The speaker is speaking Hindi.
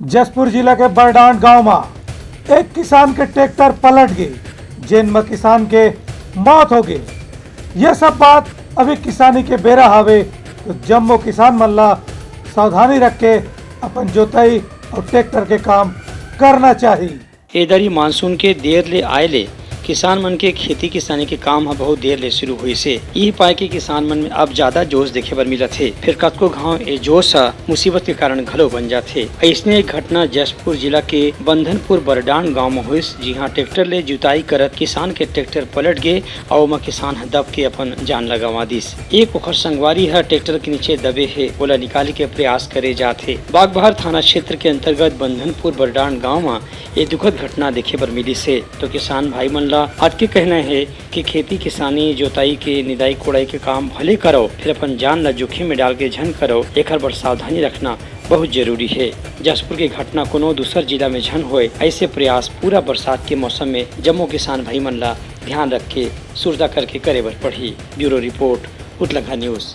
जसपुर जिला के बरडांड गांव में एक किसान के ट्रैक्टर पलट गई, जिनमें किसान के मौत हो गई। यह सब बात अभी किसानी के बेरा हवे, तो जम्मो किसान मल्ला सावधानी रख के अपन जोताई और ट्रैक्टर के काम करना चाहिए। इधर मानसून के देर ले आए किसान मन के खेती किसानी के काम बहुत देर ले शुरू हुई से यही पाए कि किसान मन में अब ज्यादा जोश देखे बर मिलत है। फिर कतको गाँव ए जोश मुसीबत के कारण घलो बन जाते। ऐसने एक घटना जसपुर जिला के बंधनपुर बरडांड गांव में हुई, जहाँ ट्रैक्टर ले जुताई करत किसान के ट्रैक्टर पलट गए और किसान दब के अपन जान लगवा दिस। एक ओखर संगवारी है ट्रैक्टर के नीचे दबे है, ओला निकाले के प्रयास करे जाते। बागबहार थाना क्षेत्र के अंतर्गत बंधनपुर बरडांड गाँव में ये दुखद घटना देखे बर मिली से। तो किसान भाई मन आज के कहना है कि खेती किसानी जोताई के निदाई कोड़ाई के काम भले करो, फिर अपन जान ला जोखिम में डाल के झन करो, एक बार सावधानी रखना बहुत जरूरी है। जसपुर की घटना कोनो दूसर जिला में झन होए, ऐसे प्रयास पूरा बरसात के मौसम में जम्मो किसान भाई मन ला ध्यान रख के सुरदा करके करे बर पड़ी। ब्यूरो रिपोर्ट, उतलंघा न्यूज।